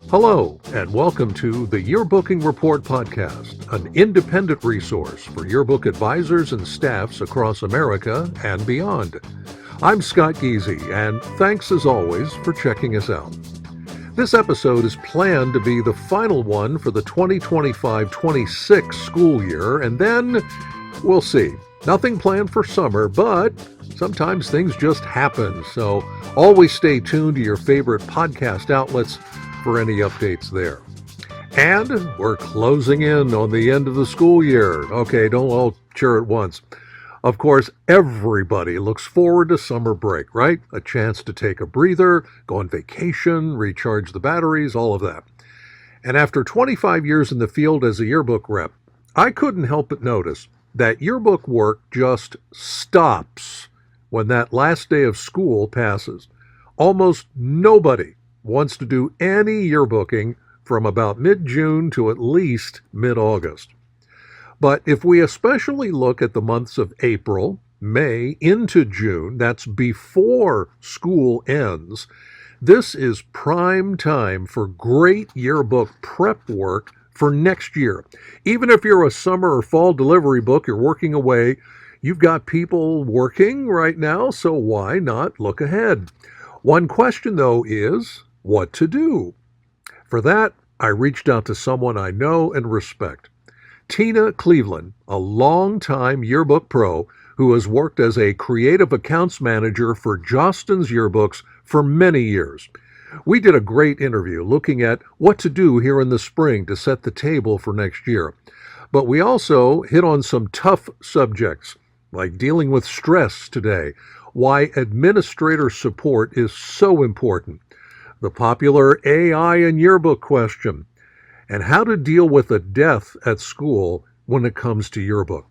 Hello, and welcome to the Yearbooking Report podcast, an independent resource for yearbook advisors and staffs across America and beyond. I'm Scott Giese, and thanks as always for checking us out. This episode is planned to be the final one for the 2025-26 school year, and then we'll see. Nothing planned for summer, but sometimes things just happen, so always stay tuned to your favorite podcast outlets for any updates there. And we're closing in on the end of the school year. Okay, don't all cheer at once. Of course, everybody looks forward to summer break, right? A chance to take a breather, go on vacation, recharge the batteries, all of that. And after 25 years in the field as a yearbook rep, I couldn't help but notice that yearbook work just stops when that last day of school passes. Almost nobody wants to do any yearbooking from about mid-June to at least mid-August. But if we especially look at the months of April, May into June, that's before school ends, this is prime time for great yearbook prep work for next year. Even if you're a summer or fall delivery book, you're working away, you've got people working right now, so why not look ahead? One question, though, is what to do. For that, I reached out to someone I know and respect. Tina Cleavelin, a longtime yearbook pro who has worked as a creative accounts manager for Jostens Yearbooks for many years. We did a great interview looking at what to do here in the spring to set the table for next year. But we also hit on some tough subjects, like dealing with stress today, why administrator support is so important, the popular AI and yearbook question, and how to deal with a death at school when it comes to yearbook.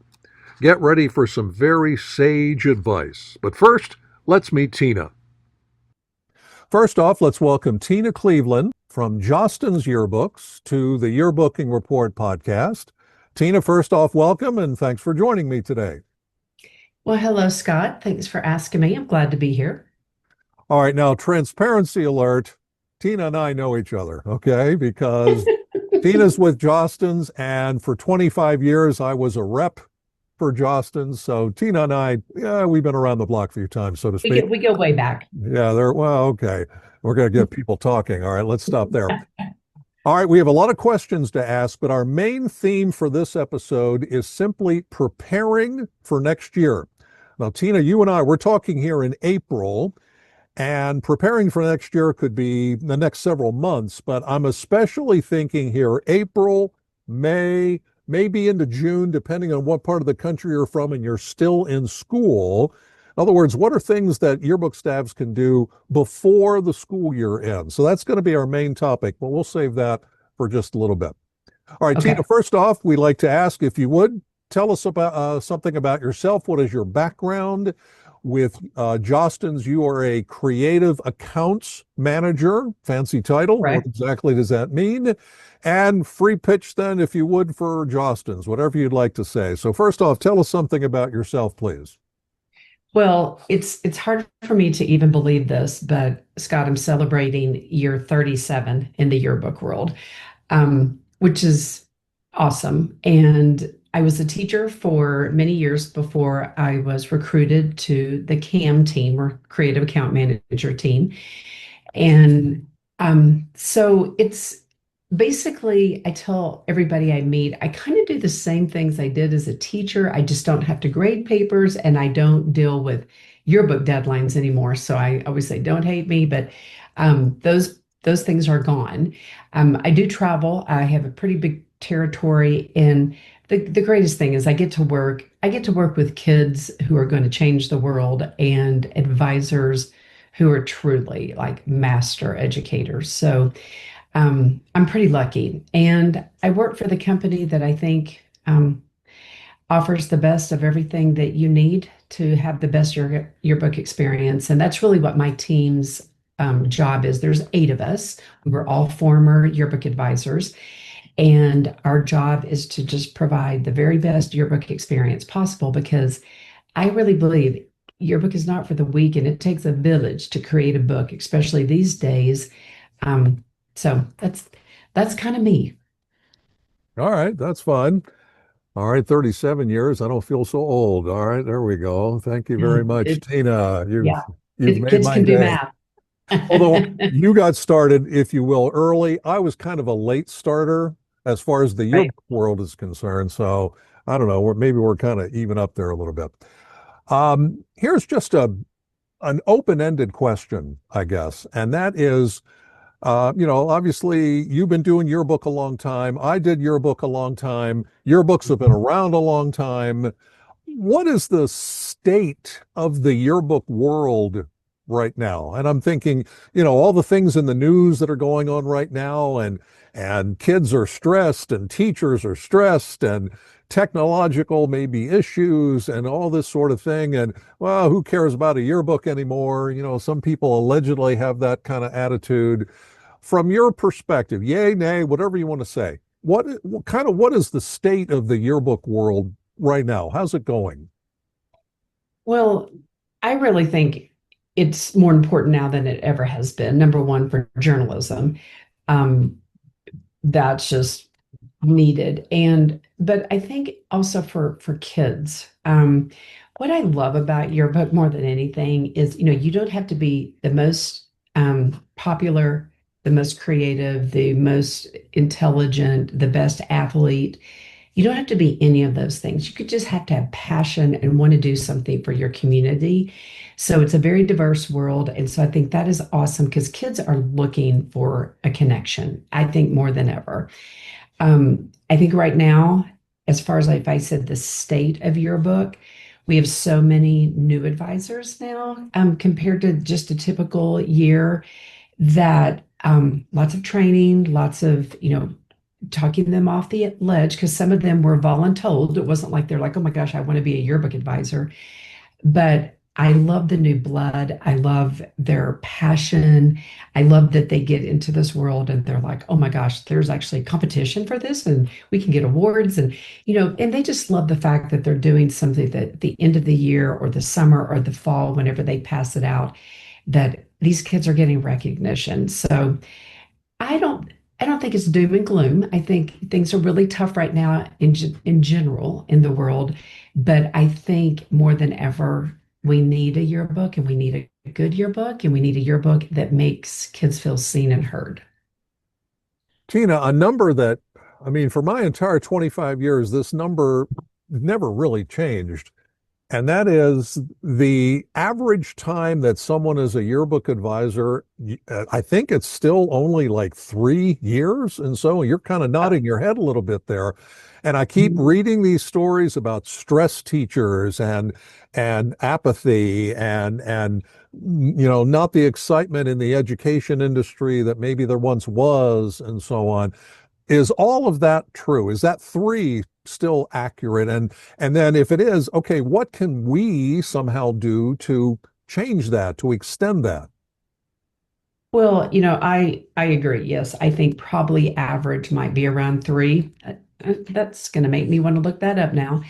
Get ready for some very sage advice. But first, let's meet Tina. First off, let's welcome Tina Cleavelin from Jostens Yearbooks to the Yearbooking Report podcast. Tina, first off, welcome, and thanks for joining me today. Well, hello, Scott. Thanks for asking me. I'm glad to be here. All right, now transparency alert. Tina and I know each other, okay? Because Tina's with Jostens, and for 25 years I was a rep for Jostens. So Tina and I, we've been around the block a few times, so to speak. We go way back. Yeah, okay. We're going to get people talking. All right, let's stop there. All right, we have a lot of questions to ask, but our main theme for this episode is simply preparing for next year. Now, Tina, you and I, we're talking here in April, and preparing for next year could be the next several months, but I'm especially thinking here April, May, maybe into June, depending on what part of the country you're from and you're still in school. In other words, what are things that yearbook staffs can do before the school year ends? So that's going to be our main topic, but we'll save that for just a little bit. All right, okay. Tina, first off, we'd like to ask if you would tell us about something about yourself. What is your background? With Jostens, you are a creative accounts manager, fancy title. Right. What exactly does that mean? And free pitch then, if you would, for Jostens, whatever you'd like to say. So first off, tell us something about yourself, please. Well, it's hard for me to even believe this, but Scott, I'm celebrating year 37 in the yearbook world, which is awesome. And I was a teacher for many years before I was recruited to the CAM team, or Creative Account Manager team. And so it's basically, I tell everybody I meet, I kind of do the same things I did as a teacher. I just don't have to grade papers, and I don't deal with yearbook deadlines anymore. So I always say, don't hate me, but those things are gone. I do travel. I have a pretty big territory, and the greatest thing is I get to work with kids who are going to change the world and advisors who are truly like master educators. So I'm pretty lucky. And I work for the company that I think offers the best of everything that you need to have the best yearbook experience. And that's really what my team's job is. There's 8 of us. We're all former yearbook advisors. And our job is to just provide the very best yearbook experience possible, because I really believe yearbook is not for the weak, and it takes a village to create a book, especially these days. So that's kind of me. All right, that's fun. All right, 37 years. I don't feel so old. All right, there we go. Thank you very much, It, Tina. You've yeah, you've made kids my can do day. math. Although you got started, if you will, early, I was kind of a late starter as far as the Right. yearbook world is concerned. So I don't know, maybe we're kind of even up there a little bit. Here's just an open-ended question, I guess, and that is, obviously you've been doing yearbook a long time. I did yearbook a long time. Yearbooks have been around a long time. What is the state of the yearbook world right now? And I'm thinking, all the things in the news that are going on right now, and kids are stressed, and teachers are stressed, and technological maybe issues, and all this sort of thing. And well, who cares about a yearbook anymore? Some people allegedly have that kind of attitude. From your perspective, yay, nay, whatever you want to say, what is the state of the yearbook world right now? How's it going? Well, I really think it's more important now than it ever has been. Number one, for journalism. Um, that's just needed. And but I think also for kids. What I love about your book more than anything is, you don't have to be the most popular, the most creative, the most intelligent, the best athlete. You don't have to be any of those things. You could just have to have passion and want to do something for your community. So it's a very diverse world. And so I think that is awesome because kids are looking for a connection, I think more than ever. I think right now, as far as if I said the state of your book, we have so many new advisors now compared to just a typical year that lots of training, lots of, talking them off the ledge because some of them were voluntold. It wasn't like they're like, oh my gosh, I want to be a yearbook advisor. But I love the new blood. I love their passion. I love that they get into this world and they're like, oh my gosh, there's actually a competition for this and we can get awards. And, and they just love the fact that they're doing something that at the end of the year or the summer or the fall, whenever they pass it out, that these kids are getting recognition. So I don't I don't think it's doom and gloom. I think things are really tough right now in general in the world, but I think more than ever we need a yearbook and we need a good yearbook and we need a yearbook that makes kids feel seen and heard. Tina, a number that, I mean, for my entire 25 years, this number never really changed. And that is the average time that someone is a yearbook advisor. I think it's still only like 3 years. And so you're kind of nodding your head a little bit there. And I keep reading these stories about stress teachers and apathy and not the excitement in the education industry that maybe there once was and so on. Is all of that true? Is that three still accurate? And then if it is, okay, what can we somehow do to change that, to extend that? Well, I agree. Yes, I think probably average might be around three. That's going to make me want to look that up now.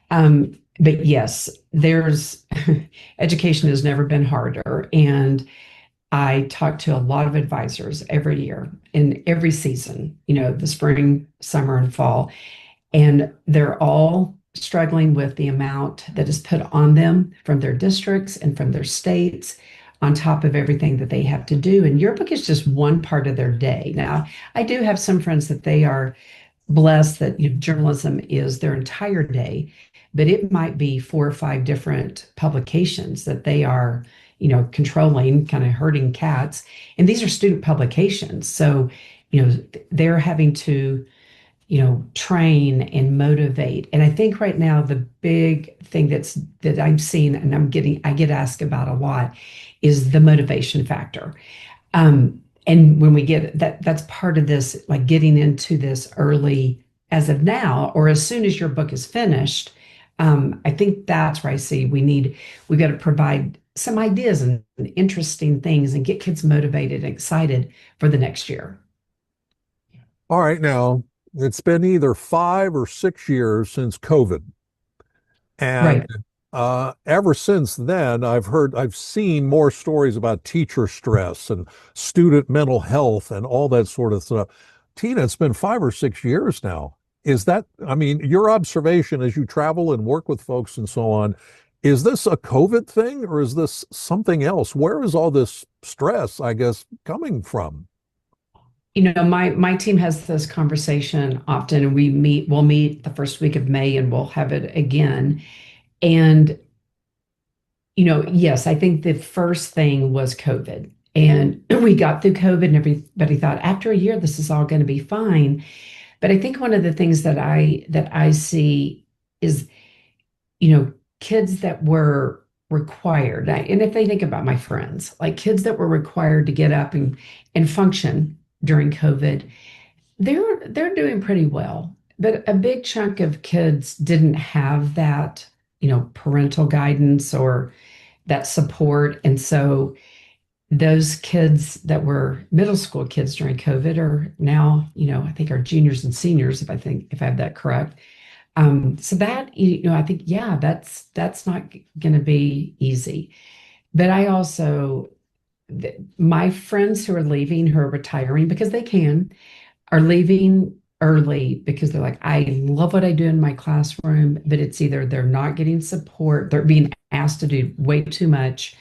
But yes, there's education has never been harder, and I talk to a lot of advisors every year in every season. The spring, summer, and fall, and they're all struggling with the amount that is put on them from their districts and from their states on top of everything that they have to do. And your book is just one part of their day. Now, I do have some friends that they are blessed that journalism is their entire day, but it might be 4 or 5 different publications that they are, controlling, kind of herding cats. And these are student publications. So, they're having to train and motivate. And I think right now the big thing that I'm seeing and I get asked about a lot is the motivation factor. And when we get that's part of this, like getting into this early as of now, or as soon as your book is finished. I think that's where I see we got to provide some ideas and interesting things and get kids motivated and excited for the next year. All right, now it's been either 5 or 6 years since COVID. And Right. Ever since then, I've seen more stories about teacher stress and student mental health and all that sort of stuff. Tina, it's been 5 or 6 years now. I mean, your observation as you travel and work with folks and so on, is this a COVID thing or is this something else? Where is all this stress, I guess, coming from? My team has this conversation often, and we'll meet the first week of May and we'll have it again. And yes, I think the first thing was COVID. And we got through COVID and everybody thought after a year this is all going to be fine. But I think one of the things that I see is, kids that were required. And if they think about my friends, like kids that were required to get up and function during COVID, they're doing pretty well. But a big chunk of kids didn't have that, parental guidance or that support. And so those kids that were middle school kids during COVID are now, I think are juniors and seniors, if I have that correct. So that, I think, yeah, that's not going to be easy. But I also, my friends who are leaving, who are retiring because they can, are leaving early because they're like, I love what I do in my classroom, but it's either they're not getting support, they're being asked to do way too much,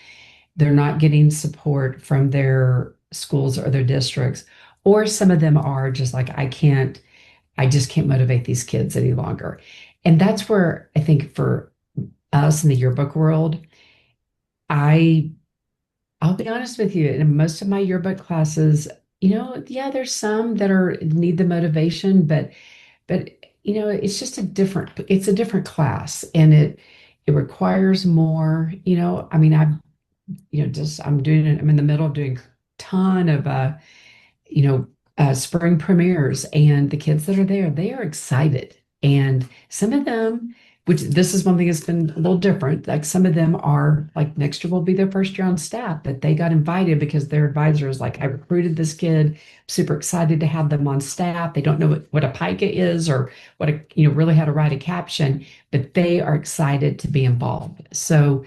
they're not getting support from their schools or their districts, or some of them are just like, I just can't motivate these kids any longer. And that's where I think for us in the yearbook world, I'll be honest with you, in most of my yearbook classes, yeah, there's some that need the motivation, but it's a different class and it requires more, I mean, I'm in the middle of doing a ton of spring premieres, and the kids that are there, they are excited. And some of them, which this is one thing that's been a little different, like some of them are like next year will be their first year on staff, but they got invited because their advisor is like, I recruited this kid, super excited to have them on staff. They don't know what a pica is or really how to write a caption, but they are excited to be involved. So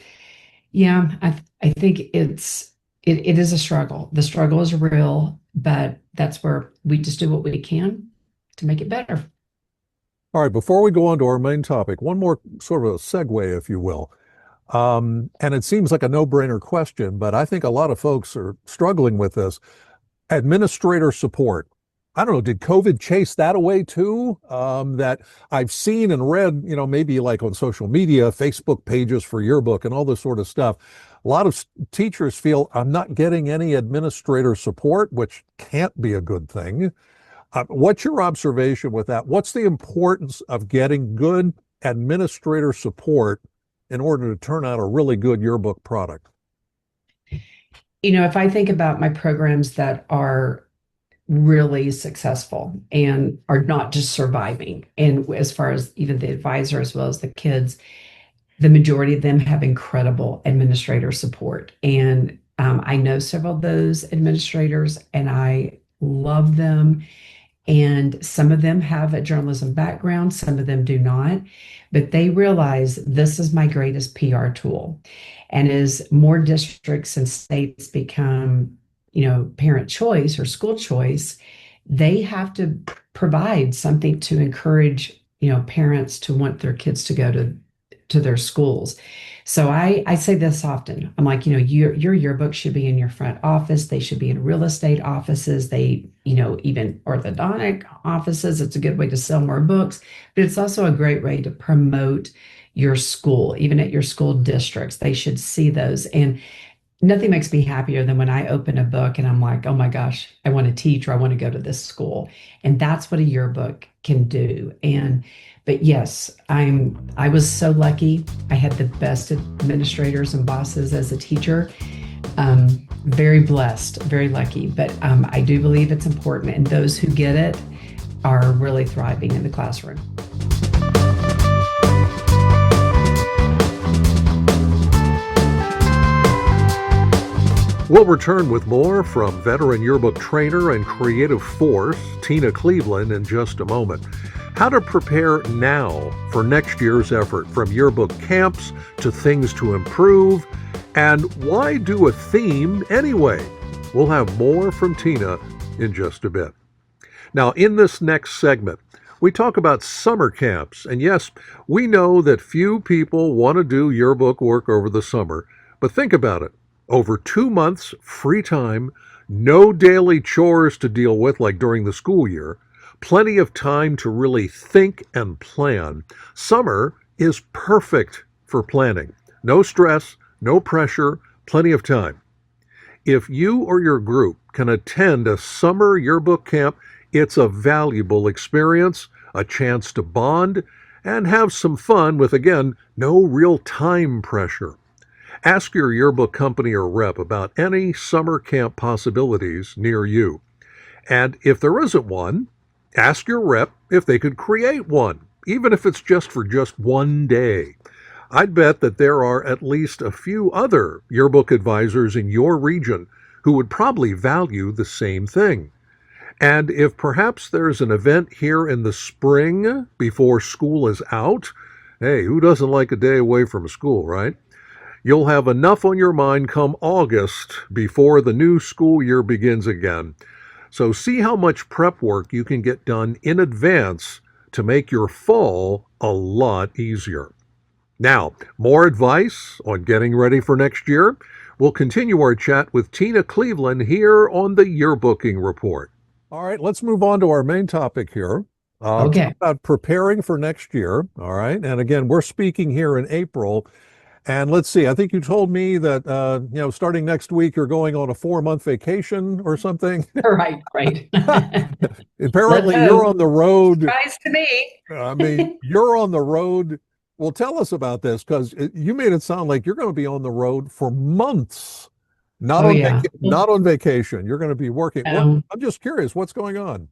yeah, I think it is a struggle. The struggle is real, but that's where we just do what we can to make it better. All right, before we go on to our main topic, one more sort of a segue, if you will. And it seems like a no-brainer question, but I think a lot of folks are struggling with this. Administrator support. I don't know, did COVID chase that away too? That I've seen and read, maybe like on social media, Facebook pages for yearbook and all this sort of stuff. A lot of teachers feel I'm not getting any administrator support, which can't be a good thing. What's your observation with that? What's the importance of getting good administrator support in order to turn out a really good yearbook product? If I think about my programs that are really successful and are not just surviving, and as far as even the advisor as well as the kids, the majority of them have incredible administrator support. And I know several of those administrators and I love them. And some of them have a journalism background, some of them do not, but they realize this is my greatest PR tool. And as more districts and states become, parent choice or school choice, they have to provide something to encourage, parents to want their kids to go to their schools. So I say this often. I'm like, your yearbook should be in your front office. They should be in real estate offices. They, even orthodontic offices. It's a good way to sell more books, but it's also a great way to promote your school, even at your school districts. They should see those. And nothing makes me happier than when I open a book and I'm like, oh my gosh, I want to teach or I want to go to this school. And that's what a yearbook can do. But yes, I was so lucky. I had the best administrators and bosses as a teacher. Very blessed, very lucky. But I do believe it's important, and those who get it are really thriving in the classroom. We'll return with more from veteran yearbook trainer and creative force, Tina Cleavelin, in just a moment. how to prepare now for next year's effort, from yearbook camps to things to improve, and why do a theme anyway? We'll have more from Tina in just a bit. Now, in this next segment, we talk about summer camps. And yes, we know that few people want to do yearbook work over the summer, but think about it. Over 2 months free time, no daily chores to deal with like during the school year, plenty of time to really think and plan. Summer is perfect for planning. No stress, no pressure, plenty of time. If you or your group can attend a summer yearbook camp, it's a valuable experience, a chance to bond, and have some fun with, again, no real time pressure. Ask your yearbook company or rep about any summer camp possibilities near you. And if there isn't one, ask your rep if they could create one, even if it's just for just one day. I'd bet that there are at least a few other yearbook advisors in your region who would probably value the same thing. And if perhaps there's an event here in the spring before school is out, hey, who doesn't like a day away from school, right? You'll have enough on your mind come August before the new school year begins again. So see how much prep work you can get done in advance to make your fall a lot easier. Now, more advice on getting ready for next year? We'll continue our chat with Tina Cleavelin here on the Yearbooking Report. All right, let's move on to our main topic here. Okay. Talk about preparing for next year. All right. And again, we're speaking here in April. And let's see, I think you told me that, starting next week, you're going on a 4-month vacation or something. Right, right. Apparently, you're on the road. Surprise to me. I mean, you're on the road. Well, tell us about this, because you made it sound like you're going to be on the road for months. Not Oh, on yeah. not on vacation. You're going to be working. Um, I'm just curious, what's going on?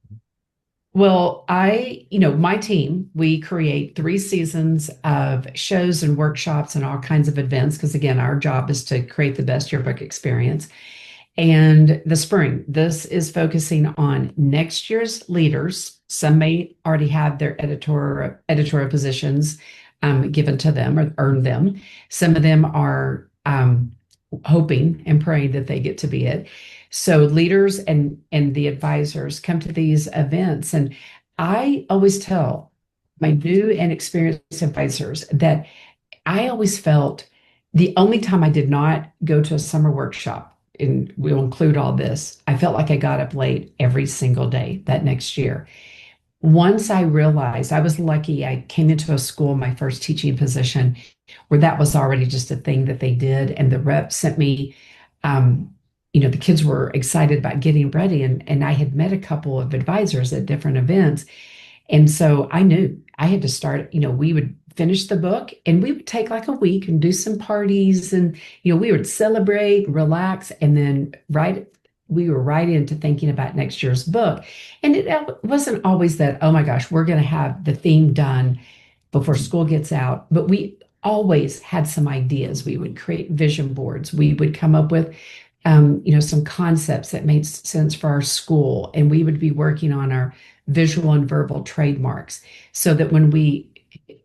Well, my team, we create 3 seasons of shows and workshops and all kinds of events because, again, our job is to create the best yearbook experience. And the spring, this is focusing on next year's leaders. Some may already have their editorial positions given to them or earned them. Some of them are hoping and praying that they get to be it. So leaders and the advisors come to these events, and I always tell my new and experienced advisors that I always felt the only time I did not go to a summer workshop, and we'll include all this, I felt like I got up late every single day that next year. Once I realized, I was lucky, I came into a school, my first teaching position, where that was already just a thing that they did. And the rep sent me, the kids were excited about getting ready. And I had met a couple of advisors at different events. And so I knew I had to start, we would finish the book and we would take like a week and do some parties and, we would celebrate, relax, and then we were right into thinking about next year's book. And it wasn't always that, oh my gosh, we're going to have the theme done before school gets out. But we always had some ideas. We would create vision boards. We would come up with, some concepts that made sense for our school. And we would be working on our visual and verbal trademarks so that when we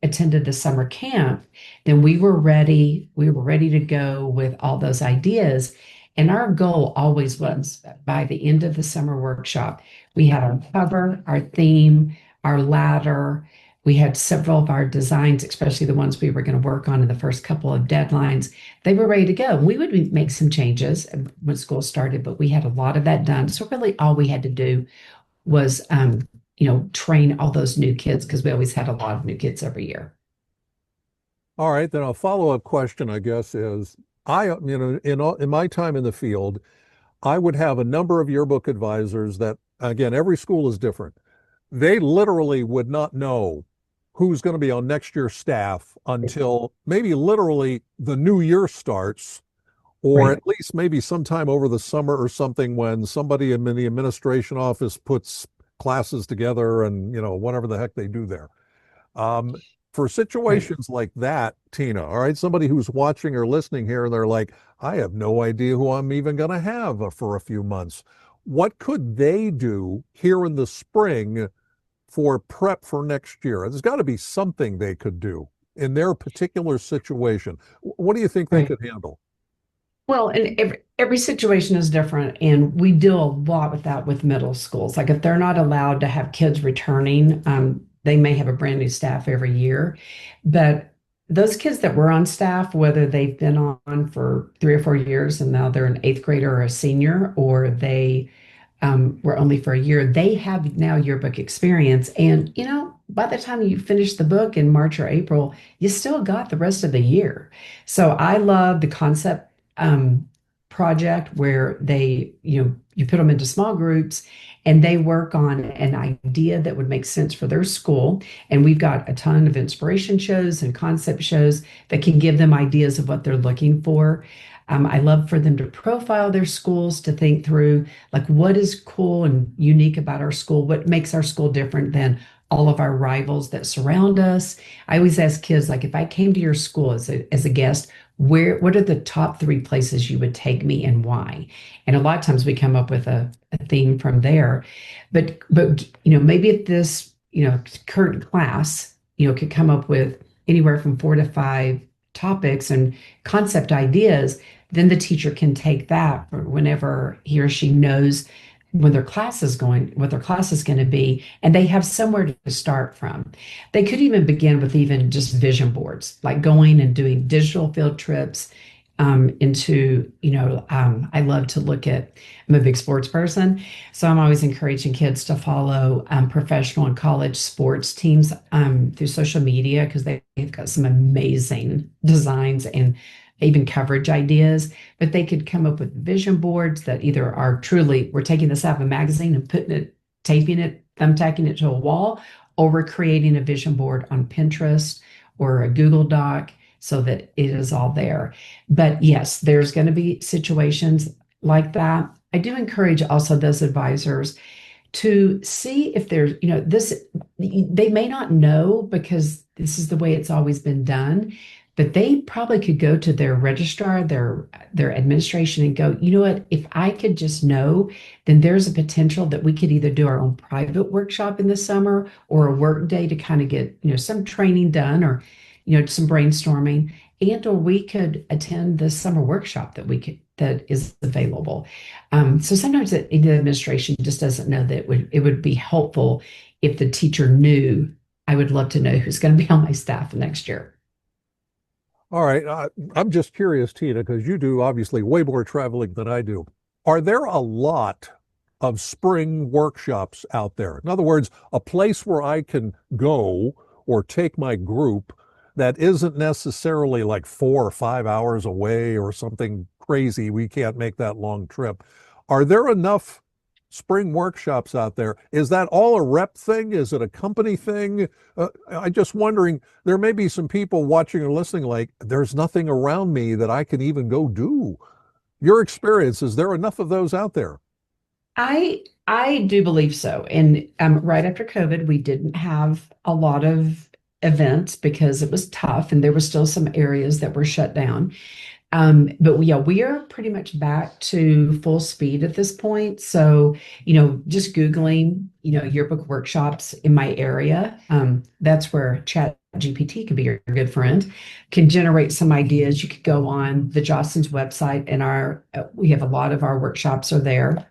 attended the summer camp, then we were ready. We were ready to go with all those ideas. And our goal always was by the end of the summer workshop, we had our cover, our theme, our ladder. We had several of our designs, especially the ones we were going to work on in the first couple of deadlines. They were ready to go. We would make some changes when school started, but we had a lot of that done. So really all we had to do was, train all those new kids because we always had a lot of new kids every year. All right, then a follow-up question, I guess, is in my time in the field, I would have a number of yearbook advisors that, again, every school is different. They literally would not know who's going to be on next year's staff until maybe literally the new year starts, or Right. at least maybe sometime over the summer or something when somebody in the administration office puts classes together and, whatever the heck they do there. For situations like that, Tina, all right, somebody who's watching or listening here, and they're like, I have no idea who I'm even going to have for a few months. What could they do here in the spring for prep for next year? There's got to be something they could do in their particular situation. What do you think they Right. could handle? Well, and every situation is different, and we deal a lot with that with middle schools. Like if they're not allowed to have kids returning, they may have a brand new staff every year, but those kids that were on staff, whether they've been on for 3 or 4 years and now they're an eighth grader or a senior, or they were only for a year, they have now yearbook experience. And, by the time you finish the book in March or April, you still got the rest of the year. So I love the concept project where you put them into small groups and they work on an idea that would make sense for their school. And we've got a ton of inspiration shows and concept shows that can give them ideas of what they're looking for. I love for them to profile their schools, to think through like what is cool and unique about our school, what makes our school different than all of our rivals that surround us. I always ask kids, like, if I came to your school as a guest, what are the top three places you would take me and why? And a lot of times we come up with a theme from there. But maybe if this, current class, could come up with anywhere from 4 to 5 topics and concept ideas, then the teacher can take that for whenever he or she knows when their class is going, what their class is going to be, and they have somewhere to start from. They could even begin with even just vision boards, like going and doing digital field trips I love to look at, I'm a big sports person. So I'm always encouraging kids to follow professional and college sports teams through social media because they've got some amazing designs and even coverage ideas. But they could come up with vision boards that either are truly, we're taking this out of a magazine and putting it, taping it, thumbtacking it to a wall, or we're creating a vision board on Pinterest or a Google Doc so that it is all there. But yes, there's going to be situations like that. I do encourage also those advisors to see if there's, they may not know because this is the way it's always been done, but they probably could go to their registrar, their administration and go, you know what, if I could just know, then there's a potential that we could either do our own private workshop in the summer or a work day to kind of get, some training done or, some brainstorming, and or we could attend the summer workshop that is available. So sometimes the administration just doesn't know that it would be helpful if the teacher knew. I would love to know who's going to be on my staff next year. All right. I'm just curious, Tina, because you do obviously way more traveling than I do. Are there a lot of spring workshops out there? In other words, a place where I can go or take my group that isn't necessarily like 4 or 5 hours away or something crazy. We can't make that long trip. Are there enough spring workshops out there? Is that all a rep thing? Is it a company thing? I'm just wondering, there may be some people watching or listening like, there's nothing around me that I can even go do. Your experience, is there enough of those out there? I do believe so. And right after COVID, we didn't have a lot of events because it was tough and there were still some areas that were shut down. But yeah, we are pretty much back to full speed at this point. So, just Googling, yearbook workshops in my area, that's where Chat GPT can be your good friend, can generate some ideas. You could go on the Jostens website and we have a lot of our workshops are there.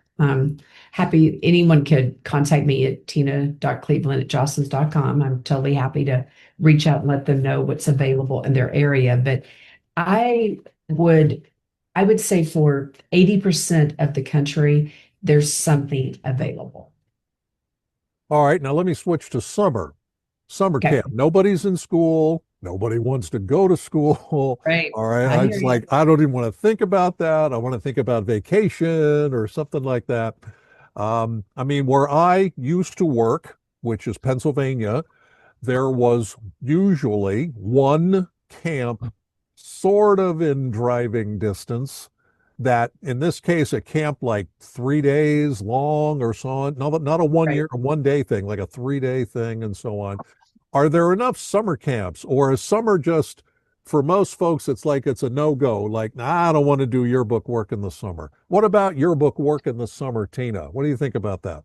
Happy anyone could contact me at tina.cleavelin@jostens.com. I'm totally happy to reach out and let them know what's available in their area. But I would I would say for 80% of the country, there's something available. All right, now let me switch to summer. Summer Okay. camp. Nobody's in school. Nobody wants to go to school. Right. All right. I hear It's you. like, I don't even want to think about that. I want to think about vacation or something like that. I mean, where I used to work, which is Pennsylvania, there was usually one camp sort of in driving distance that in this case a camp like 3 days long or so on, not a one Right. year, a 1 day thing, like a 3 day thing and so on. Are there enough summer camps, or is summer just for most folks it's like it's a no-go, like nah, I don't want to do yearbook work in the summer? What about yearbook work in the summer, Tina? What do you think about that?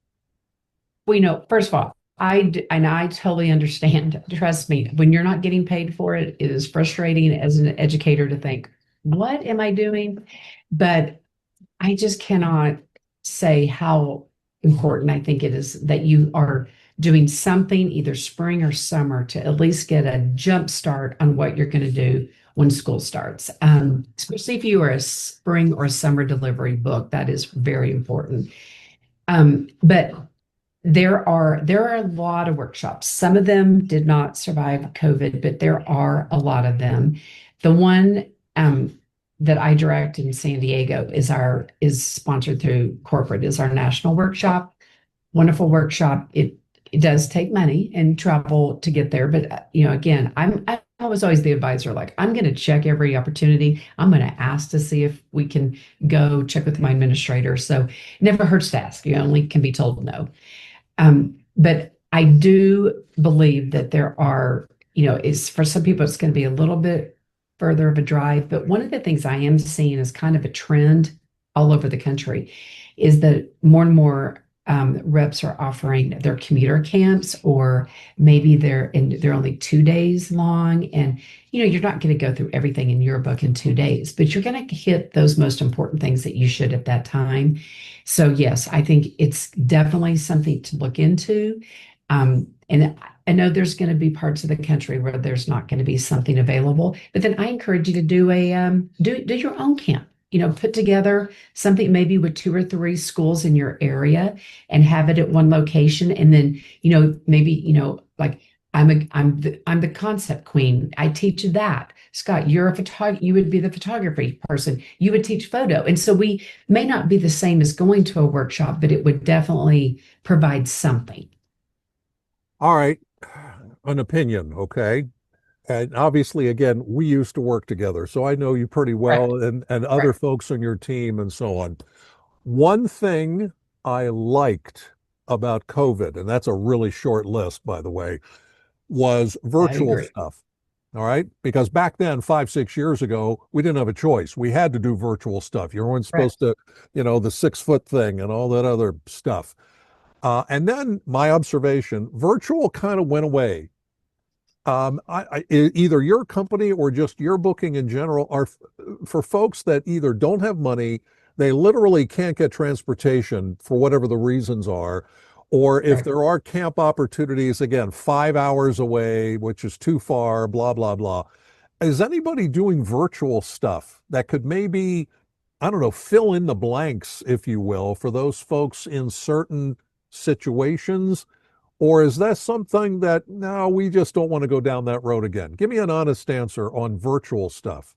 We know, first of all, And I totally understand. Trust me, when you're not getting paid for it, it is frustrating as an educator to think, what am I doing? But I just cannot say how important I think it is that you are doing something either spring or summer to at least get a jump start on what you're going to do when school starts. Especially if you are a spring or summer delivery book, that is very important. But there are a lot of workshops. Some of them did not survive COVID, but there are a lot of them. The one that I direct in San Diego is sponsored through corporate, is our national workshop. Wonderful workshop. It does take money and travel to get there, but again, I was always the advisor. Like, I'm going to check every opportunity. I'm going to ask to see if we can go check with my administrator. So it never hurts to ask. You only can be told no. But I do believe that there are, is for some people, it's going to be a little bit further of a drive. But one of the things I am seeing is kind of a trend all over the country is that more and more reps are offering their commuter camps, or maybe they're only 2 days long. And, you're not going to go through everything in your book in 2 days, but you're going to hit those most important things that you should at that time. So yes, I think it's definitely something to look into. And I know there's going to be parts of the country where there's not going to be something available, but then I encourage you to do do your own camp. Put together something maybe with two or three schools in your area and have it at one location. And then, maybe, like I'm the concept queen. I teach that. Scott, you're a photographer. You would be the photography person. You would teach photo. And so we may not be the same as going to a workshop, but it would definitely provide something. All right, an opinion, okay? And obviously, again, we used to work together, so I know you pretty Correct. well, and other Correct. folks on your team and so on. One thing I liked about COVID, and that's a really short list, by the way, was I virtual agree. stuff. All right. Because back then, 5, 6 years ago, we didn't have a choice. We had to do virtual stuff. You weren't Correct. supposed to, the 6 foot thing and all that other stuff. And then my observation, virtual kind of went away. Either your company or just yearbooking in general are for folks that either don't have money, they literally can't get transportation for whatever the reasons are, or if Correct. there are camp opportunities, again, 5 hours away, which is too far, blah, blah, blah. Is anybody doing virtual stuff that could maybe, I don't know, fill in the blanks, if you will, for those folks in certain situations? Or is that something that, no, we just don't want to go down that road again? Give me an honest answer on virtual stuff.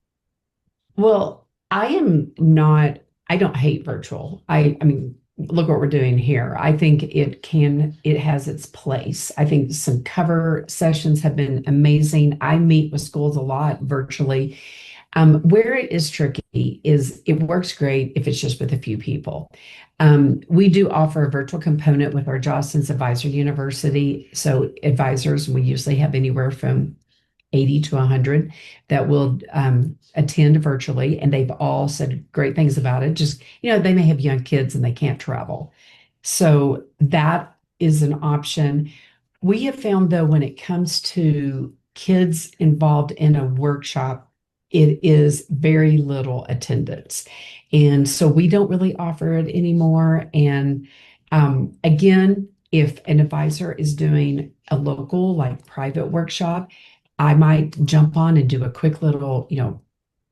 Well, I don't hate virtual. I mean, look what we're doing here. I think it has its place. I think some cover sessions have been amazing. I meet with schools a lot virtually. Where it is tricky is it works great if it's just with a few people. We do offer a virtual component with our Jostens Advisor University. So advisors, we usually have anywhere from 80 to 100 that will attend virtually, and they've all said great things about it. Just, they may have young kids and they can't travel. So that is an option. We have found, though, when it comes to kids involved in a workshop, it is very little attendance. And so we don't really offer it anymore. And again, if an advisor is doing a local, like private workshop, I might jump on and do a quick little,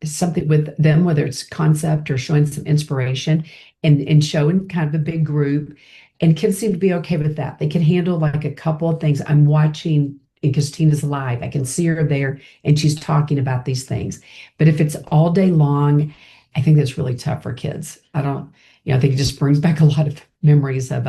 something with them, whether it's concept or showing some inspiration and showing kind of a big group. And kids seem to be okay with that. They can handle like a couple of things. I'm watching because Tina's live. I can see her there and she's talking about these things. But if it's all day long, I think that's really tough for kids. I don't, I think it just brings back a lot of memories of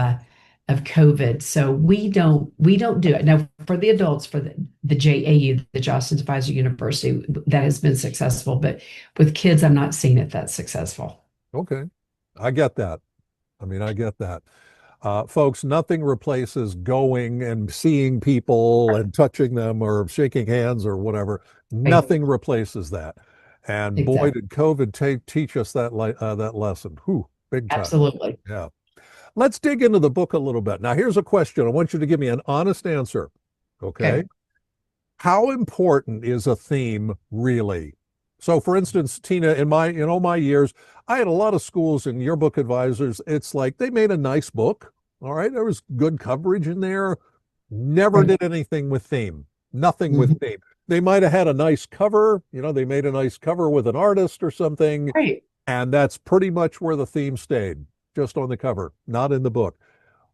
COVID. So we don't do it. Now for the adults, for the JAU, the Jostens Advisor University, that has been successful. But with kids, I'm not seeing it that successful. Okay. I get that. I mean, I get that. Folks, nothing replaces going and seeing people and touching them or shaking hands or whatever. Right. Nothing replaces that. And boy, Exactly. did COVID teach us that that lesson. Whew, big time. Absolutely. Yeah. let's dig into the book a little bit. Now, here's a question. I want you to give me an honest answer. Okay. Okay. How important is a theme really? So, for instance, Tina, in all my years, I had a lot of schools and yearbook advisors. It's like they made a nice book. All right. There was good coverage in there. Never Right. did anything with theme. Nothing with Mhm. theme. They might have had a nice cover. They made a nice cover with an artist or something. Right. And that's pretty much where the theme stayed, just on the cover, not in the book.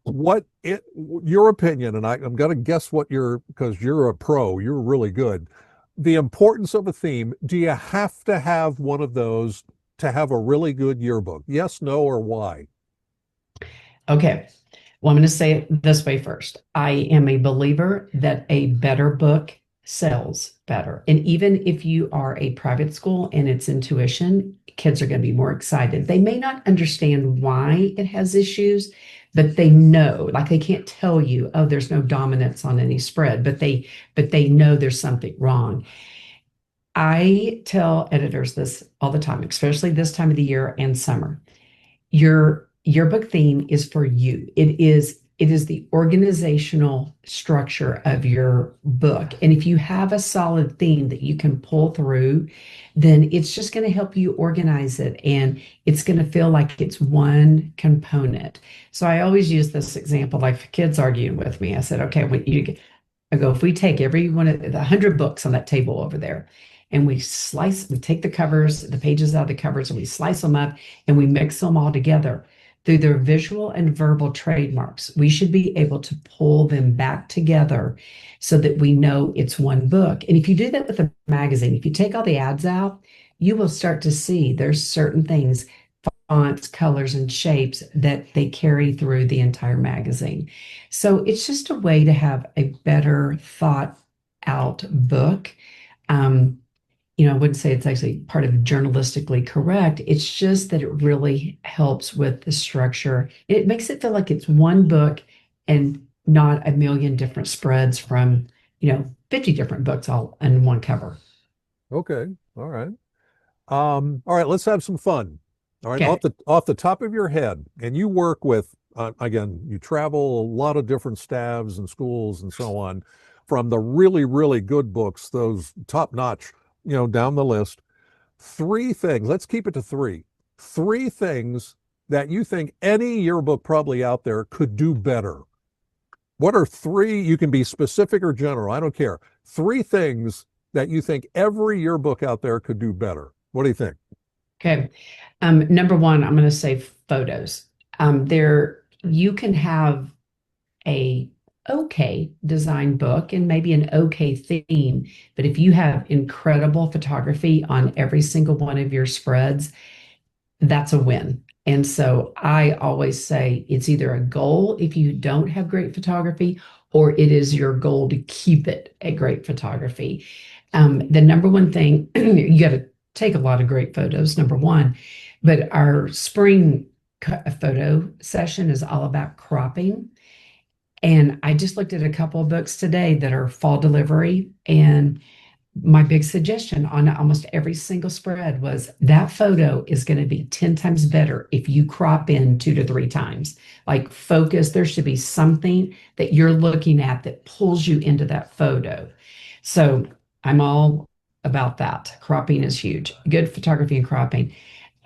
Your opinion, and I'm going to guess because you're a pro, you're really good. The importance of a theme. Do you have to have one of those to have a really good yearbook? Yes, no, or why? Okay. Well, I'm going to say it this way first. I am a believer that a better book sells better. And even if you are a private school and it's intuition, kids are going to be more excited. They may not understand why it has issues, but they know, like they can't tell you, oh, there's no dominance on any spread, but they know there's something wrong. I tell editors this all the time, especially this time of the year and summer. Your yearbook theme is for you. It is the organizational structure of your book. And if you have a solid theme that you can pull through, then it's just going to help you organize it and it's going to feel like it's one component. So I always use this example, like if kids arguing with me, I said, okay, I go, if we take every one of the 100 books on that table over there and we take the covers, the pages out of the covers, and we slice them up and we mix them all together through their visual and verbal trademarks, we should be able to pull them back together so that we know it's one book. And if you do that with a magazine, if you take all the ads out, you will start to see there's certain things, fonts, colors, and shapes that they carry through the entire magazine. So it's just a way to have a better thought out book. Um, I wouldn't say it's actually part of journalistically correct. It's just that it really helps with the structure. It makes it feel like it's one book and not a million different spreads from, 50 different books all in one cover. Okay, all right. All right, let's have some fun. All right, off Okay. the top of your head, and you work with again, you travel a lot of different staffs and schools and so on, from the really, really good books, those top notch, down the list. Three things, let's keep it to three. Three things that you think any yearbook probably out there could do better. What are three? You can be specific or general, I don't care. Three things that you think every yearbook out there could do better. What do you think? Okay. Number one, I'm going to say photos. There, you can have a okay design book and maybe an okay theme, but if you have incredible photography on every single one of your spreads, that's a win. And so I always say it's either a goal if you don't have great photography, or it is your goal to keep it at great photography. The number one thing, you got to take a lot of great photos, number one, but our spring photo session is all about cropping. And I just looked at a couple of books today that are fall delivery, and my big suggestion on almost every single spread was that photo is going to be 10 times better if you crop in 2 to 3 times. Like focus, there should be something that you're looking at that pulls you into that photo. So I'm all about that. Cropping is huge. Good photography and cropping.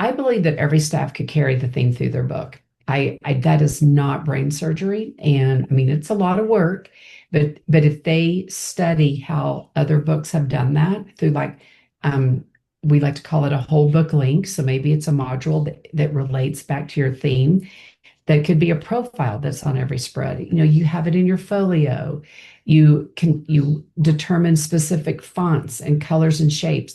I believe that every staff could carry the theme through their book. I that is not brain surgery, and I mean it's a lot of work, but if they study how other books have done that through um, we like to call it a whole book link. So maybe it's a module that relates back to your theme. That could be a profile that's on every spread. You have it in your folio. You determine specific fonts and colors and shapes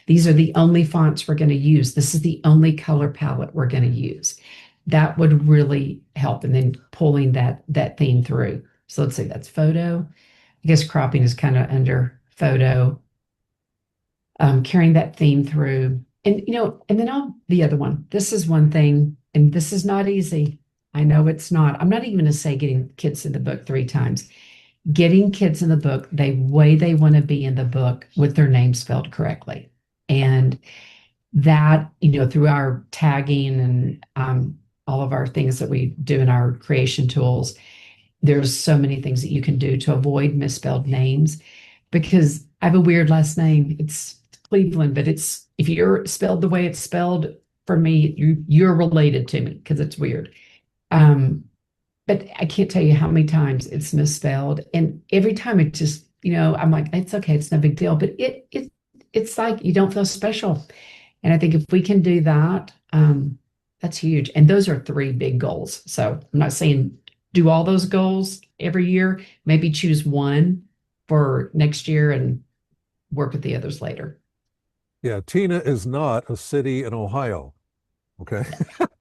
these are the only fonts we're going to use. This is the only color palette we're going to use. That would really help. And then pulling that theme through. So let's say that's photo. I guess cropping is kind of under photo. Carrying that theme through. And then the other one. This is one thing, and this is not easy. I know it's not. I'm not even going to say getting kids in the book 3 times. Getting kids in the book the way they want to be in the book with their name spelled correctly. And that, through our tagging and all of our things that we do in our creation tools, there's so many things that you can do to avoid misspelled names because I have a weird last name. It's Cleveland, but it's if you're spelled the way it's spelled for me, you're related to me because it's weird. Um, but I can't tell you how many times it's misspelled, and every time it just, I'm like, it's okay, it's no big deal. But it's like you don't feel special, and I think if we can do that, that's huge. And those are three big goals. So I'm not saying do all those goals every year. Maybe choose one for next year and work with the others later. Yeah, Tina is not a city in Ohio. Okay.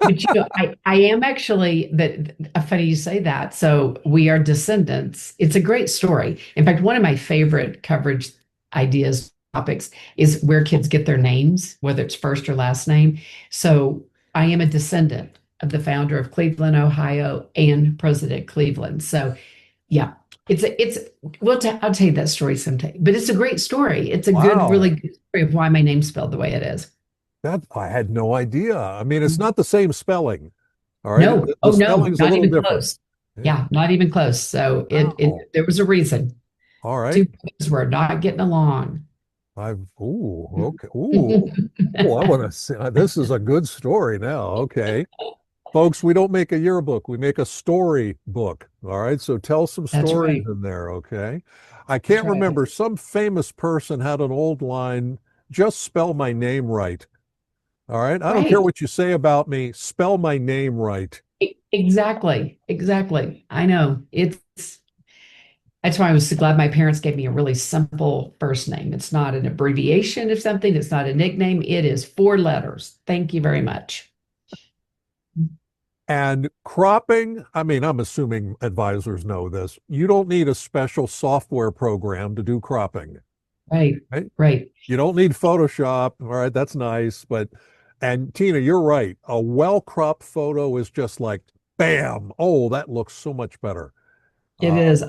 But I am actually that funny you say that. So we are descendants. It's a great story. In fact, one of my favorite coverage ideas topics is where kids get their names, whether it's first or last name. So I am a descendant of the founder of Cleveland, Ohio, and President Cleveland. So yeah, it's I'll tell you that story sometime. But it's a great story. It's a good, really Wow. good story of why my name's spelled the way it is. That I had no idea. I mean, it's not the same spelling. All right. No, The oh no, spelling's a not little even different. close. Yeah. Yeah, not even close. So Wow. there was a reason. All right. Two boys were not getting along. Ooh, okay. Ooh. Oh, I want to see. This is a good story now. Okay. Folks, we don't make a yearbook, we make a story book. All right. So tell some That's stories right. in there. Okay. I That's can't right. remember. Some famous person had an old line, just spell my name right. All right. I don't care Right. what you say about me, spell my name right. Exactly. Exactly. I know. That's why I was so glad my parents gave me a really simple first name. It's not an abbreviation of something, it's not a nickname. It is four letters. Thank you very much. And cropping, I mean, I'm assuming advisors know this. You don't need a special software program to do cropping, Right. right? Right. You don't need Photoshop. All right, that's nice. And Tina, you're right. A well-cropped photo is just like, bam. Oh, that looks so much better. It Uh, is.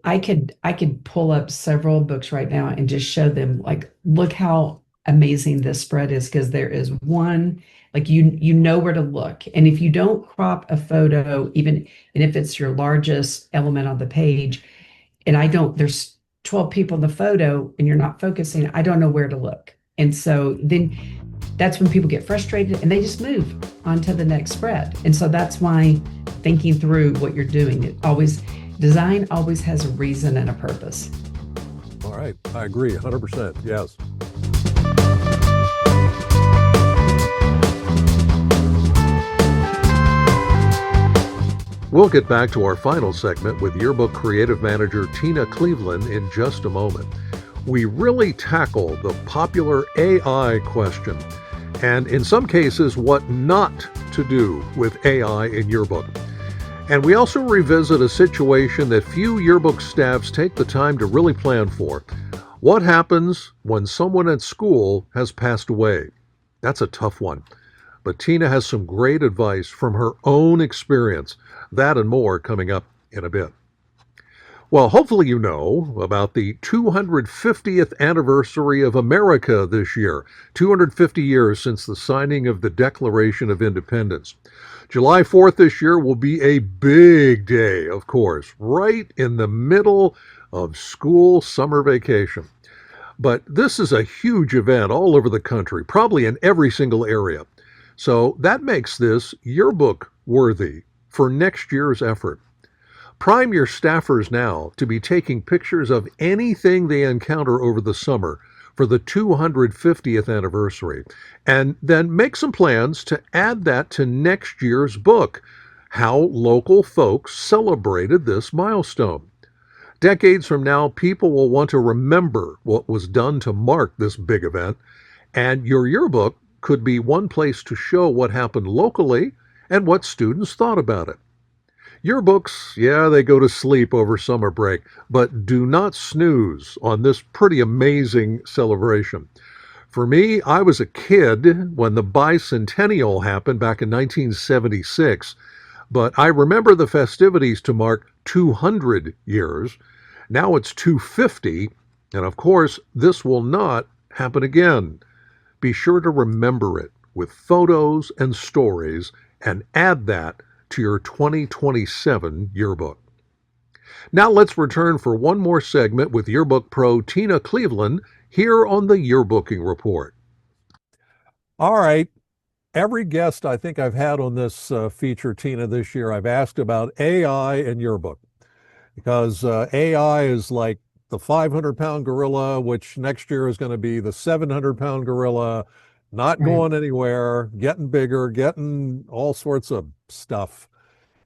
I could pull up several books right now and just show them like look how amazing this spread is because there is one like you know where to look. And if you don't crop a photo, even and if it's your largest element on the page, and I don't there's 12 people in the photo and you're not focusing, I don't know where to look. And so then that's when people get frustrated and they just move on to the next spread. And so that's why thinking through what you're doing, design always has a reason and a purpose. all right, I agree 100%. Yes. We'll get back to our final segment with Yearbook Creative Manager Tina Cleavelin in just a moment. We really tackle the popular AI question, and in some cases, what not to do with AI in Yearbook. And we also revisit a situation that few yearbook staffs take the time to really plan for. What happens when someone at school has passed away? That's a tough one. But Tina has some great advice from her own experience. That and more coming up in a bit. Well, hopefully you know about the 250th anniversary of America this year, 250 years since the signing of the Declaration of Independence. July 4th this year will be a big day, of course, right in the middle of school summer vacation. But this is a huge event all over the country, probably in every single area. So that makes this yearbook worthy for next year's effort. Prime your staffers now to be taking pictures of anything they encounter over the summer for the 250th anniversary, and then make some plans to add that to next year's book, How Local Folks Celebrated This Milestone. Decades from now, people will want to remember what was done to mark this big event, and your yearbook could be one place to show what happened locally and what students thought about it. Yearbooks, yeah, they go to sleep over summer break, but do not snooze on this pretty amazing celebration. For me, I was a kid when the bicentennial happened back in 1976, but I remember the festivities to mark 200 years. Now it's 250, and of course, this will not happen again. Be sure to remember it with photos and stories and add that to your 2027 yearbook. Now let's return for one more segment with Yearbook Pro Tina Cleavelin here on the Yearbooking Report. All right. Every guest I think I've had on this feature, Tina, this year, I've asked about AI and yearbook because AI is like the 500-pound gorilla, which next year is going to be the 700-pound gorilla, not Right. going anywhere, getting bigger, getting all sorts of stuff.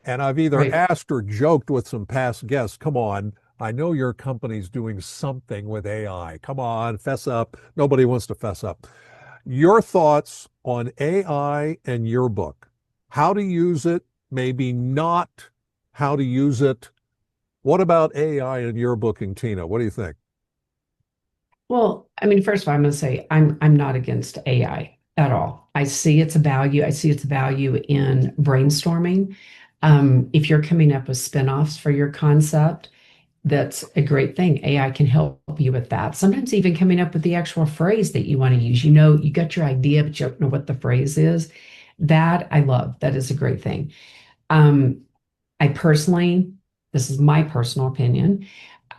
And I've either Right. asked or joked with some past guests, come on, I know your company's doing something with AI. Come on, fess up. Nobody wants to fess up. Your thoughts on AI and yearbook, how to use it, maybe not how to use it. What about AI and yearbooking, Tina? What do you think? Well, I mean, first of all, I'm going to say I'm not against AI at all. I see its value. I see its value in brainstorming. If you're coming up with spin-offs for your concept, that's a great thing. AI can help you with that. Sometimes even coming up with the actual phrase that you want to use. You know, you got your idea, but you don't know what the phrase is. That I love. That is a great thing. Um, I personally, this is my personal opinion,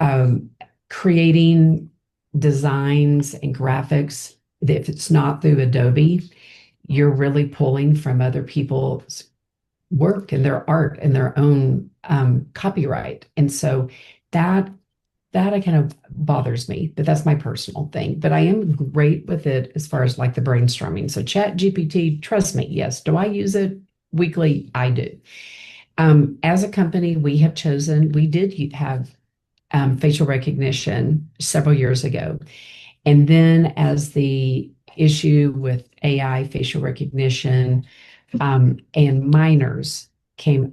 um, creating designs and graphics, if it's not through Adobe, you're really pulling from other people's work and their art and their own copyright. And so that that I kind of bothers me, but that's my personal thing. But I am great with it as far as like the brainstorming. So Chat GPT, trust me, yes. Do I use it weekly? I do. As a company, we did have facial recognition several years ago. And then as the issue with AI facial recognition and minors came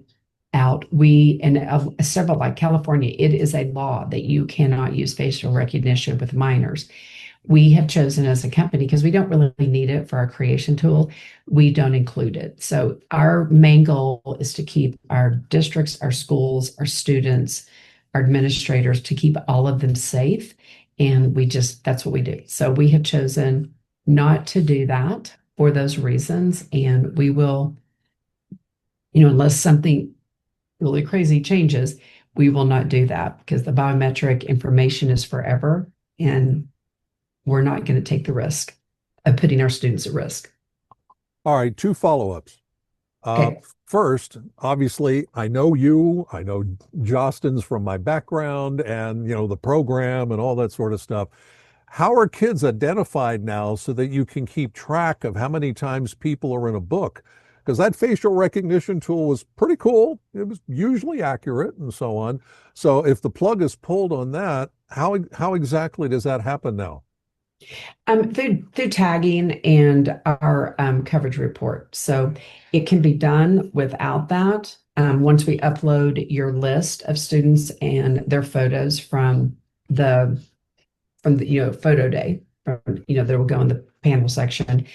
out, several, like California, it is a law that you cannot use facial recognition with minors. We have chosen as a company, because we don't really need it for our creation tool, we don't include it. So our main goal is to keep our districts, our schools, our students, our administrators, to keep all of them safe. And that's what we do. So we have chosen not to do that for those reasons. And we will, unless something really crazy changes, we will not do that, because the biometric information is forever. And we're not going to take the risk of putting our students at risk. All right, two follow-ups. Uh, Okay. First, obviously, I know you, I know Jostens from my background and, the program and all that sort of stuff. How are kids identified now so that you can keep track of how many times people are in a book? Because that facial recognition tool was pretty cool. It was usually accurate and so on. So if the plug is pulled on that, how exactly does that happen now? Through tagging and our coverage report. So it can be done without that. Once we upload your list of students and their photos from the photo day, that will go in the panel section,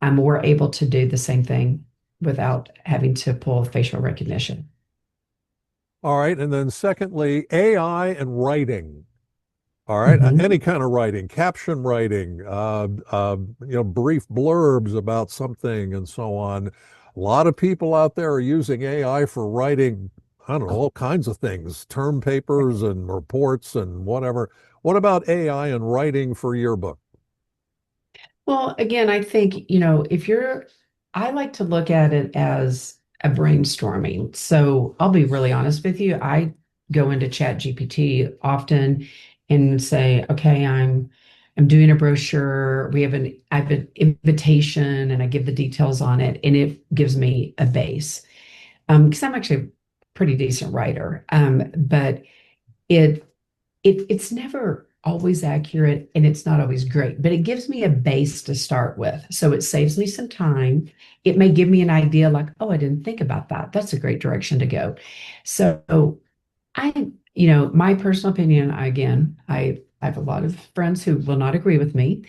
we're able to do the same thing without having to pull facial recognition. All right. And then secondly, AI and writing. All right. Mhm. Any kind of writing, caption writing, brief blurbs about something and so on. A lot of people out there are using AI for writing, I don't know, all kinds of things, term papers and reports and whatever. What about AI and writing for yearbook? Well, again, I think, I like to look at it as a brainstorming. So I'll be really honest with you. I go into Chat GPT often and say, okay, I'm doing a brochure. I have an invitation and I give the details on it, and it gives me a base. Because I'm actually a pretty decent writer. But it it's never always accurate and it's not always great, but it gives me a base to start with. So it saves me some time. It may give me an idea like, oh, I didn't think about that. That's a great direction to go. So my personal opinion, again, I have a lot of friends who will not agree with me.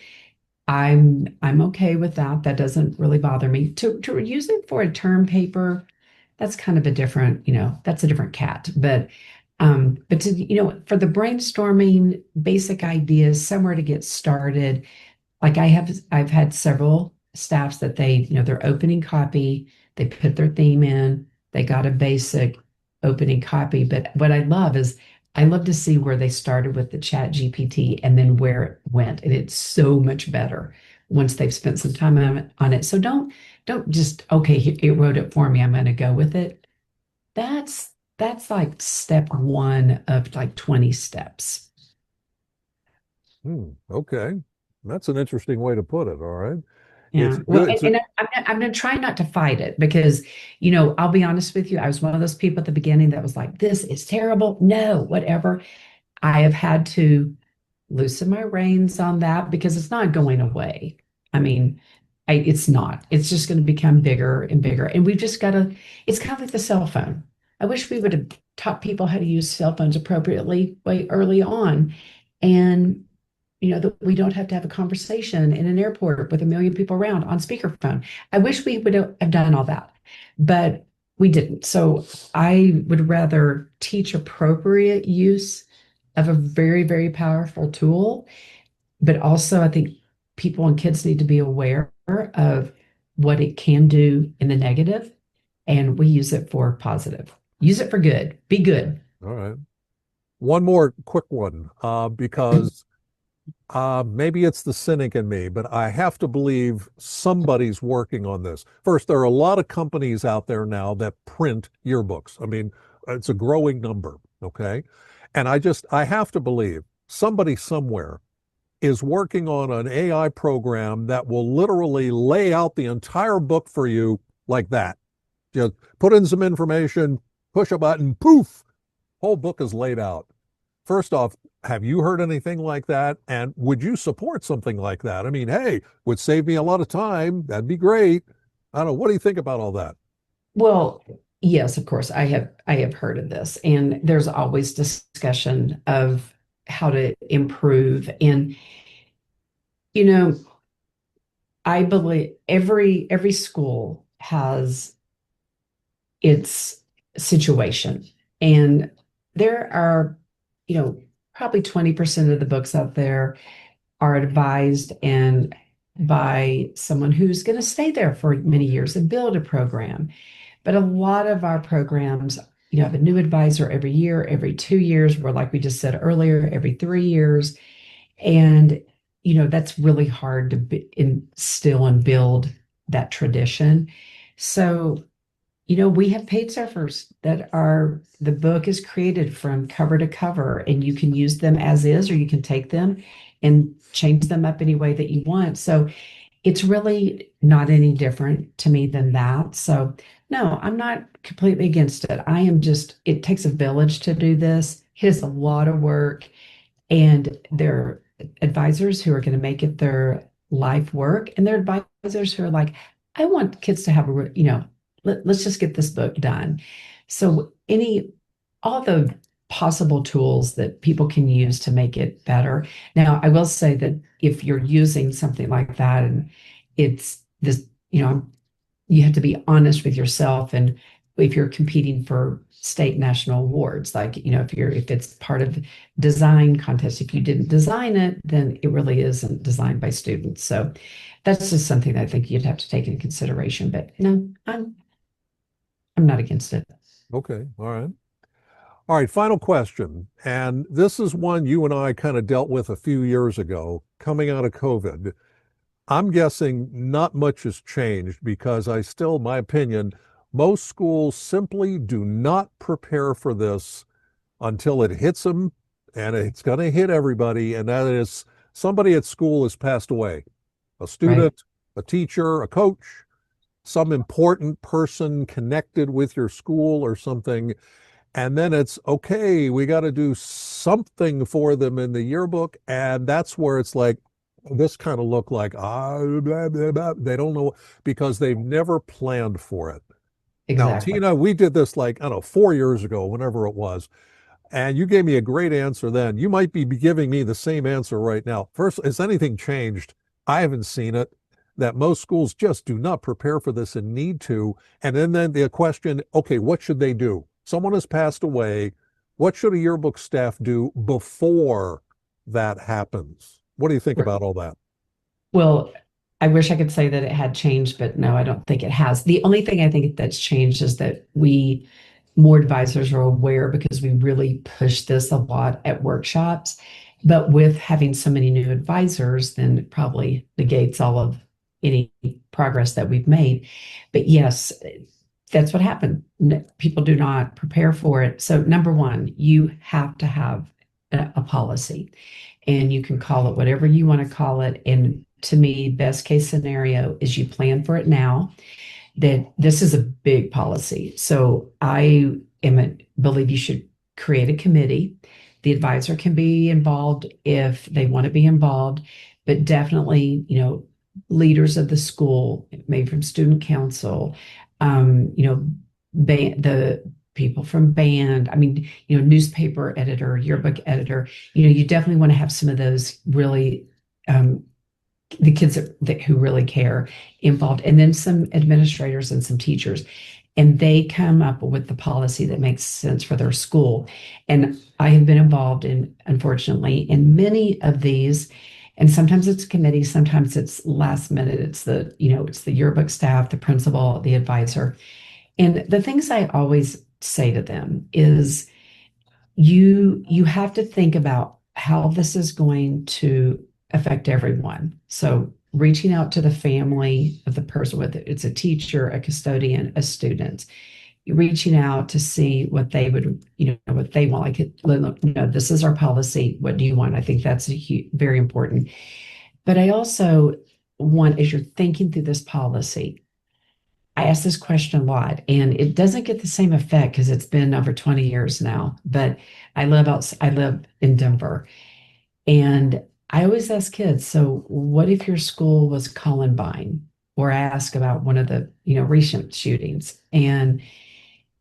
I'm okay with that. That doesn't really bother me. To use it for a term paper, that's kind of a different, that's a different cat. But for the brainstorming, basic ideas, somewhere to get started, like I've had several staffs that their opening copy, They put their theme in, they got a basic opening copy. But what I love is I love to see where they started with the chat GPT and then where it went. And it's so much better once they've spent some time on it. So don't just, okay, it wrote it for me, I'm going to go with it. That's like step one of like 20 steps. Okay. That's an interesting way to put it. All right. It's Yeah. Well, good. I'm going to try not to fight it because, I'll be honest with you. I was one of those people at the beginning that was like, this is terrible. No, whatever. I have had to loosen my reins on that because it's not going away. I mean, it's not. It's just going to become bigger and bigger. And we've just got to, it's kind of like the cell phone. I wish we would have taught people how to use cell phones appropriately way early on. And that we don't have to have a conversation in an airport with a million people around on speakerphone. I wish we would have done all that, but we didn't. So I would rather teach appropriate use of a very, very powerful tool, but also I think people and kids need to be aware of what it can do in the negative, and we use it for positive. Use it for good. Be good. All right. One more quick one, because maybe it's the cynic in me, but I have to believe somebody's working on this. First, there are a lot of companies out there now that print yearbooks. I mean, it's a growing number, okay? And I have to believe somebody somewhere is working on an AI program that will literally lay out the entire book for you like that. Just put in some information, push a button, poof, whole book is laid out. First off, have you heard anything like that? And would you support something like that? I mean, hey, would save me a lot of time. That'd be great. I don't know. What do you think about all that? Well, yes, of course, I have heard of this, and there's always discussion of how to improve. And you know, I believe every school has its situation, and there are, probably 20% of the books out there are advised and by someone who's going to stay there for many years and build a program. But a lot of our programs, have a new advisor every year, every 2 years, or like we just said earlier, every 3 years. And, that's really hard to instill and build that tradition. So, we have paid surfers that the book is created from cover to cover, and you can use them as is, or you can take them and change them up any way that you want. So it's really not any different to me than that. So no, I'm not completely against it. It takes a village to do this. It is a lot of work, and there are advisors who are going to make it their life work, and there are advisors who are like, I want kids to have let's just get this book done. So all the possible tools that people can use to make it better. Now, I will say that if you're using something like that and it's this, you have to be honest with yourself. And if you're competing for state national awards, like, if it's part of design contest, if you didn't design it, then it really isn't designed by students. So that's just something that I think you'd have to take into consideration. But no, I'm not against it. Okay. All right. All right. Final question. And this is one you and I kind of dealt with a few years ago coming out of COVID. I'm guessing not much has changed because my opinion, most schools simply do not prepare for this until it hits them, and it's going to hit everybody. And that is somebody at school has passed away, a Right. student, a teacher, a coach, some important person connected with your school or something. And then it's okay, we got to do something for them in the yearbook. And that's where it's like, this kind of look like, blah, blah, blah. They don't know because they've never planned for it. Now, Exactly. Tina, we did this like, I don't know, 4 years ago, whenever it was. And you gave me a great answer then. You might be giving me the same answer right now. First, has anything changed? I haven't seen it. That most schools just do not prepare for this and need to. And then the question, okay, what should they do? Someone has passed away. What should a yearbook staff do before that happens? What do you think about all that? Well, I wish I could say that it had changed, but no, I don't think it has. The only thing I think that's changed is that more advisors are aware because we really push this a lot at workshops. But with having so many new advisors, then it probably negates all of any progress that we've made. But yes, that's what happened. People do not prepare for it. So, number one, you have to have a policy, and you can call it whatever you want to call it. And to me, best case scenario is you plan for it now. That this is a big policy. So, believe you should create a committee. The advisor can be involved if they want to be involved, but definitely, leaders of the school, maybe from student council, the people from band, newspaper editor, yearbook editor, you definitely want to have some of those really, the kids who really care involved, and then some administrators and some teachers. And they come up with the policy that makes sense for their school. And I have been involved unfortunately, in many of these. And sometimes it's committee, sometimes it's last minute. It's the yearbook staff, the principal, the advisor. And the things I always say to them is you have to think about how this is going to affect everyone. So reaching out to the family of the person, whether it's a teacher, a custodian, a student, reaching out to see what they would, what they want. Like, this is our policy. What do you want? I think that's very important. But I also want, as you're thinking through this policy, I ask this question a lot, and it doesn't get the same effect because it's been over 20 years now. But I live in Denver, and I always ask kids, so what if your school was Columbine? Or ask about one of the, recent shootings, and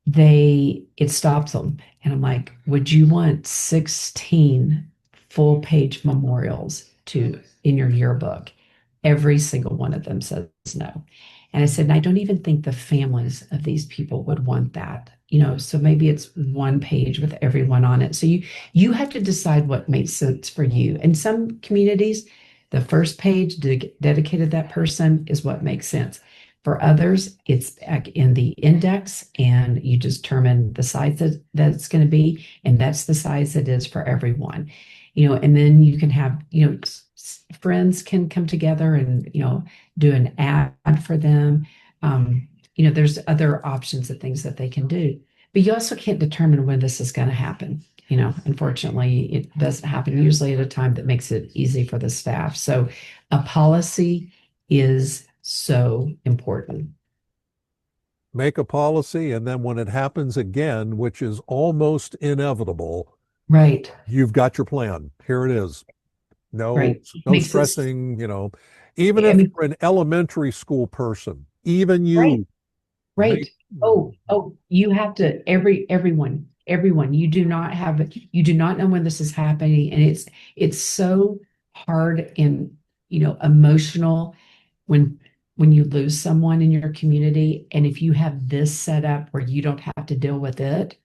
it stops them. And I'm like, would you want 16 full page memorials in your yearbook? Every single one of them says no. And I said, and I don't even think the families of these people would want that. So maybe it's one page with everyone on it. So you have to decide what makes sense for you. In some communities, the first page dedicated to that person is what makes sense. For others, it's back in the index, and you determine the size that it's going to be, and that's the size it is for everyone. And then you can have, friends can come together and, do an ad for them. There's other options of things that they can do, but you also can't determine when this is going to happen. Unfortunately, it doesn't happen usually at a time that makes it easy for the staff. So a policy is so important. Make a policy, and then when it happens again, which is almost inevitable, Right. you've got your plan. Here it is. No, Right. no Makes it, stressing, even I if mean, you're an elementary school person, even right. you Right. make, Oh, you have to, everyone, you do not know when this is happening. And it's so hard and, emotional when, you lose someone in your community. And if you have this set up where you don't have to deal with it,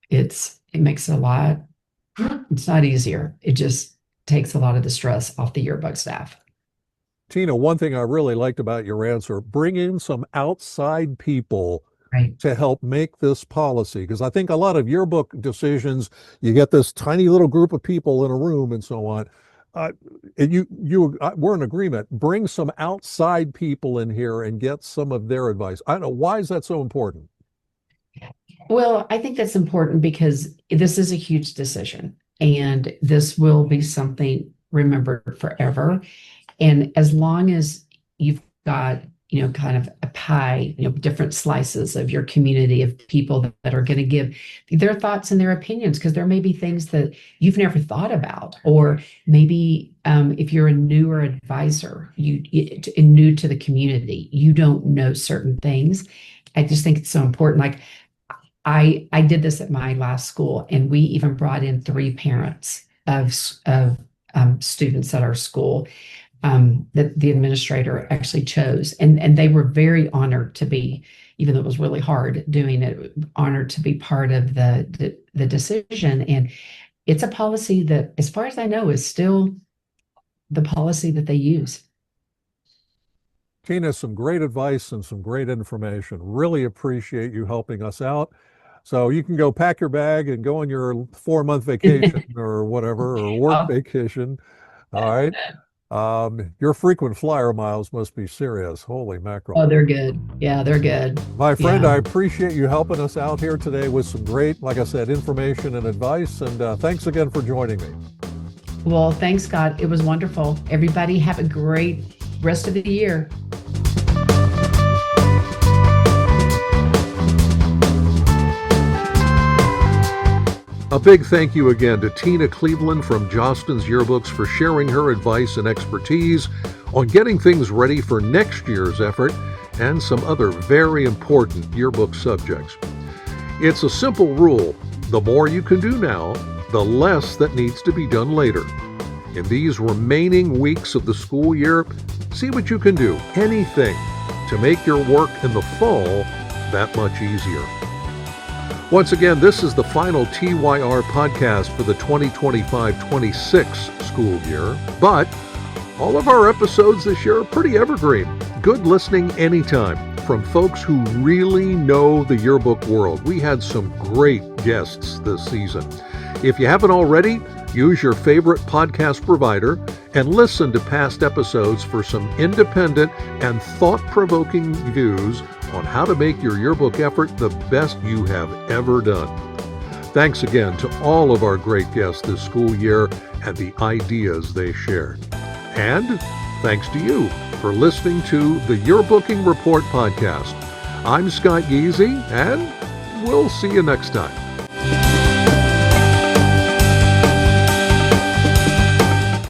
it makes it a lot, it's not easier. It just takes a lot of the stress off the yearbook staff. Tina, one thing I really liked about your answer, bring in some outside people Right. to help make this policy. Because I think a lot of yearbook decisions, you get this tiny little group of people in a room and so on. And we're in agreement. Bring some outside people in here and get some of their advice. I don't know, why is that so important? Well, I think that's important because this is a huge decision, and this will be something remembered forever. And as long as you've got, kind of a pie, different slices of your community of people that are going to give their thoughts and their opinions, because there may be things that you've never thought about, or maybe if you're a newer advisor, new to the community, you don't know certain things. I just think it's so important. Like I did this at my last school, and we even brought in three parents of students at our school that the administrator actually chose, and they were very honored to be, even though it was really hard doing it, honored to be part of the decision. And it's a policy that, as far as I know, is still the policy that they use. Tina, some great advice and some great information. Really appreciate you helping us out. So you can go pack your bag and go on your 4-month vacation or whatever, or work Oh, vacation. All right. Your frequent flyer miles must be serious. Holy mackerel. oh, they're good. Yeah, they're good. My friend, Yeah. I appreciate you helping us out here today with some great, like I said, information and advice. And thanks again for joining me. Well, thanks, Scott. It was wonderful. Everybody have a great rest of the year. A big thank you again to Tina Cleavelin from Jostens Yearbooks for sharing her advice and expertise on getting things ready for next year's effort and some other very important yearbook subjects. It's a simple rule. The more you can do now, the less that needs to be done later. In these remaining weeks of the school year, see what you can do, anything, to make your work in the fall that much easier. Once again, this is the final TYR podcast for the 2025-26 school year, but all of our episodes this year are pretty evergreen. Good listening anytime from folks who really know the yearbook world. We had some great guests this season. If you haven't already, use your favorite podcast provider and listen to past episodes for some independent and thought-provoking views on how to make your yearbook effort the best you have ever done. Thanks again to all of our great guests this school year and the ideas they shared. And thanks to you for listening to the Yearbooking Report podcast. I'm Scott Giese, and we'll see you next time.